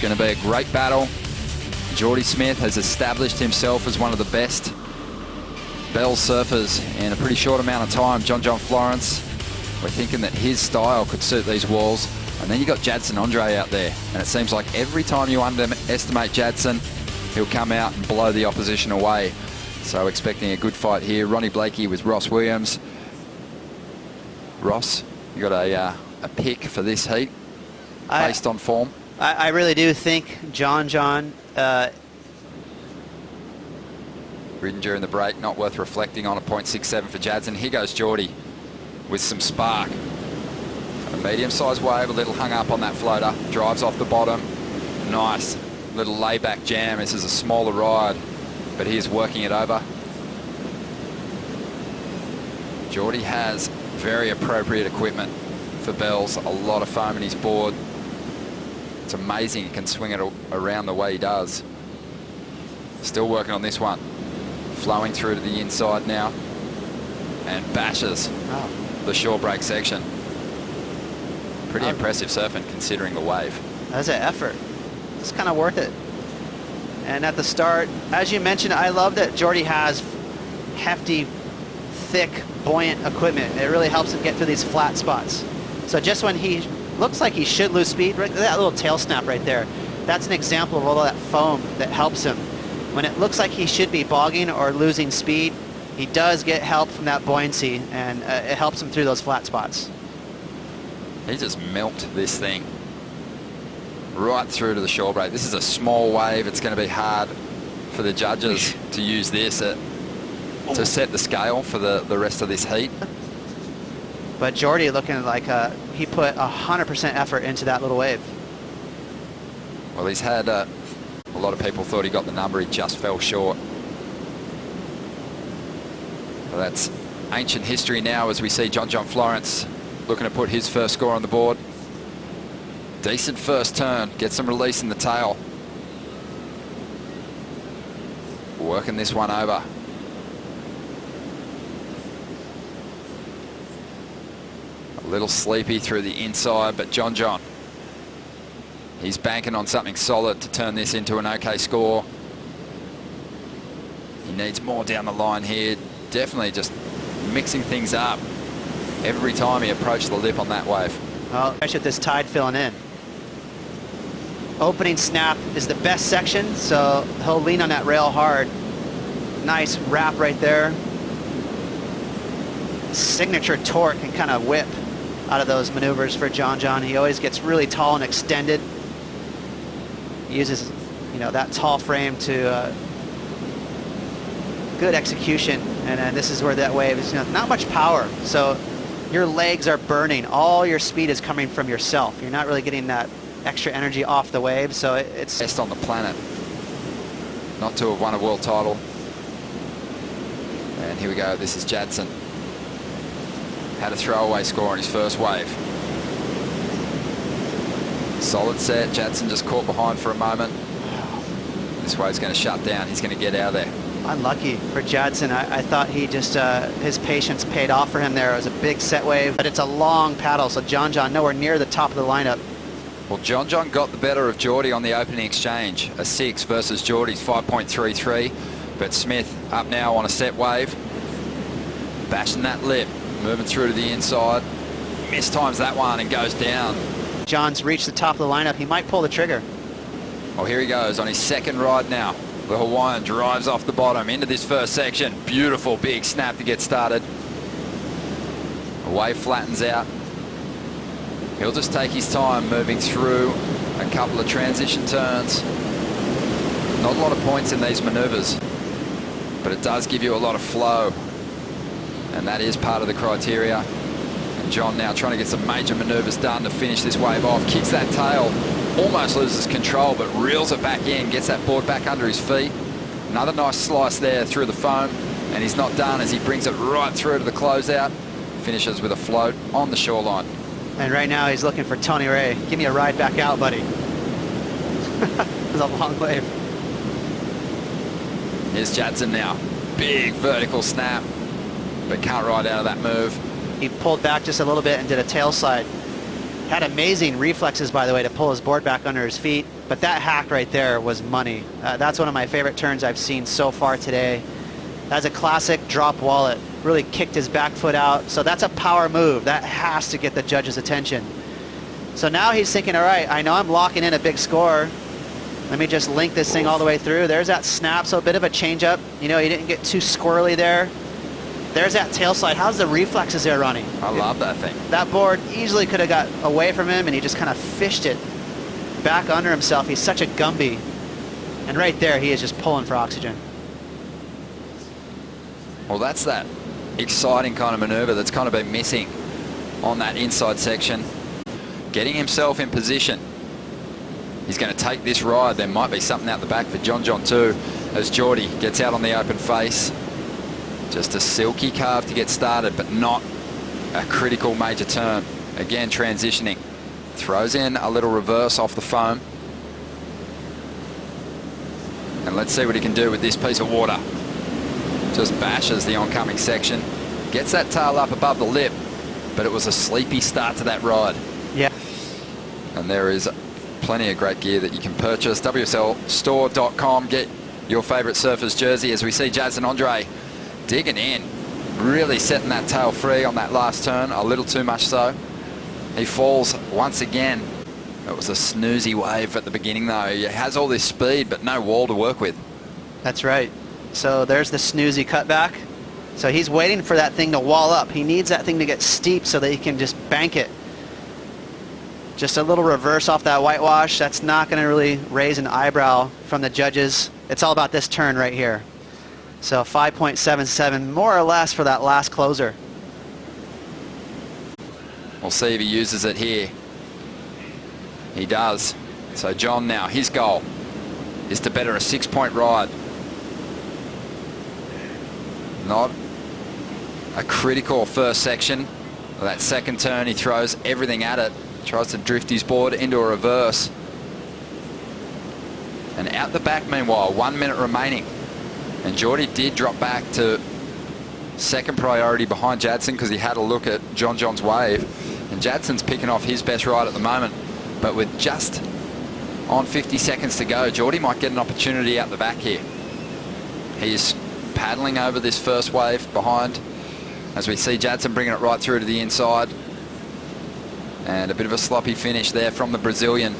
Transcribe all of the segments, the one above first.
going to be a great battle. Jordy Smith has established himself as one of the best Bell surfers in a pretty short amount of time. John Florence, we're thinking that his style could suit these walls. And then you got Jadson Andre out there. And it seems like every time you underestimate Jadson, he'll come out and blow the opposition away. So expecting a good fight here. Ronnie Blakey with Ross Williams. Ross, you got a pick for this heat based on form? I really do think John ridden during the break, not worth reflecting on. A 0.67 for Jadson. Here goes Jordy with some spark. A medium-sized wave, a little hung up on that floater. Drives off the bottom. Nice little layback jam. This is a smaller ride, but he is working it over. Jordy has very appropriate equipment for bells. A lot of foam in his board. It's amazing he can swing it around the way he does. Still working on this one. Flowing through to the inside now and bashes the shore break section. Pretty impressive surfing considering the wave. That's an effort. It's kind of worth it. And at the start, as you mentioned, I love that Jordy has hefty, thick, buoyant equipment. It really helps him get through these flat spots. So just when he looks like he should lose speed, right, that little tail snap right there, that's an example of all of that foam that helps him. When it looks like he should be bogging or losing speed, he does get help from that buoyancy, and it helps him through those flat spots. He just milked this thing right through to the shore break. This is a small wave. It's going to be hard for the judges to use this to set the scale for the rest of this heat. But Jordy looking like he put 100% effort into that little wave. Well, he's had a lot of people thought he got the number. He just fell short. Well, that's ancient history now as we see John Florence looking to put his first score on the board. Decent first turn, get some release in the tail. Working this one over. A little sleepy through the inside, but John, he's banking on something solid to turn this into an okay score. He needs more down the line here. Definitely just mixing things up every time he approached the lip on that wave. Well, especially with this tide filling in. Opening snap is the best section, so he'll lean on that rail hard. Nice wrap right there. Signature torque and kind of whip out of those maneuvers for John. He always gets really tall and extended. He uses, that tall frame to good execution, and this is where that wave is, not much power, so your legs are burning. All your speed is coming from yourself. You're not really getting that extra energy off the wave, so it's best on the planet not to have won a world title. And here we go. This is Jadson. Had a throwaway score on his first wave. Solid set. Jadson just caught behind for a moment. This wave's going to shut down. He's going to get out of there. Unlucky for Jadson. I thought he just, his patience paid off for him there. It was a big set wave, but it's a long paddle, so John nowhere near the top of the lineup. Well, John got the better of Jordy on the opening exchange. A 6 versus Jordy's 5.33. But Smith up now on a set wave. Bashing that lip. Moving through to the inside. Mistimes that one and goes down. John's reached the top of the lineup. He might pull the trigger. Well, here he goes on his second ride now. The Hawaiian drives off the bottom into this first section. Beautiful big snap to get started. The wave flattens out. He'll just take his time moving through a couple of transition turns. Not a lot of points in these maneuvers, but it does give you a lot of flow, and that is part of the criteria. And John now trying to get some major maneuvers done to finish this wave off. Kicks that tail, almost loses control, but reels it back in, gets that board back under his feet. Another nice slice there through the foam, and he's not done as he brings it right through to the closeout. Finishes with a float on the shoreline. And right now he's looking for Tony Ray. Give me a ride back out, buddy. It was a long wave. Here's Jadson now. Big vertical snap, but can't ride out of that move. He pulled back just a little bit and did a tail slide. Had amazing reflexes, by the way, to pull his board back under his feet, But that hack right there was money. That's one of my favorite turns I've seen so far today. That's a classic drop wallet. Really kicked his back foot out. So that's a power move. That has to get the judge's attention. So now he's thinking, all right, I know I'm locking in a big score. Let me just link this thing all the way through. There's that snap, so a bit of a change up. You know, he didn't get too squirrely there. There's that tail slide. How's the reflexes there, Ronnie? I love that thing. That board easily could have got away from him, and he just kind of fished it back under himself. He's such a Gumby. And right there, he is just pulling for oxygen. Well, that's that exciting kind of maneuver that's kind of been missing on that inside section. Getting himself in position. He's going to take this ride. There might be something out the back for John too, as Jordy gets out on the open face. Just a silky carve to get started, but not a critical major turn. Again, transitioning. Throws in a little reverse off the foam. And let's see what he can do with this piece of water. Just bashes the oncoming section. Gets that tail up above the lip, but it was a sleepy start to that ride. Yeah. And there is plenty of great gear that you can purchase. WSLstore.com. Get your favorite surfer's jersey as we see Jadson Andre digging in, really setting that tail free on that last turn, a little too much so. He falls once again. It was a snoozy wave at the beginning though. He has all this speed but no wall to work with. That's right. So there's the snoozy cutback. So he's waiting for that thing to wall up. He needs that thing to get steep so that he can just bank it. Just a little reverse off that whitewash. That's not going to really raise an eyebrow from the judges. It's all about this turn right here. So 5.77 more or less for that last closer. We'll see if he uses it here. He does. So John now, his goal is to better a 6-point ride. Not a critical first section. That second turn, he throws everything at it. Tries to drift his board into a reverse. And out the back, meanwhile, 1 minute remaining. And Jordy did drop back to second priority behind Jadson because he had a look at John's wave. And Jadson's picking off his best ride at the moment. But with just on 50 seconds to go, Jordy might get an opportunity out the back here. He's paddling over this first wave behind as we see Jadson bringing it right through to the inside. And a bit of a sloppy finish there from the Brazilian.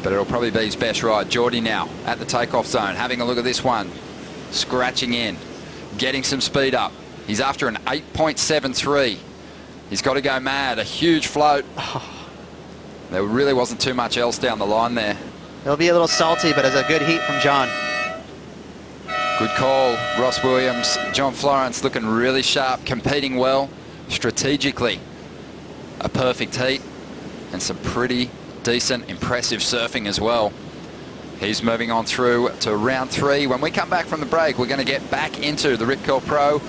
But it'll probably be his best ride. Jordy now at the takeoff zone, having a look at this one. Scratching in, getting some speed up. He's after an 8.73. He's got to go mad, a huge float. There really wasn't too much else down the line there. It'll be a little salty, but it's a good heat from John. Good call, Ross Williams. John Florence looking really sharp, competing well, strategically. A perfect heat and some pretty decent, impressive surfing as well. He's moving on through to round 3. When we come back from the break, we're going to get back into the Rip Curl Pro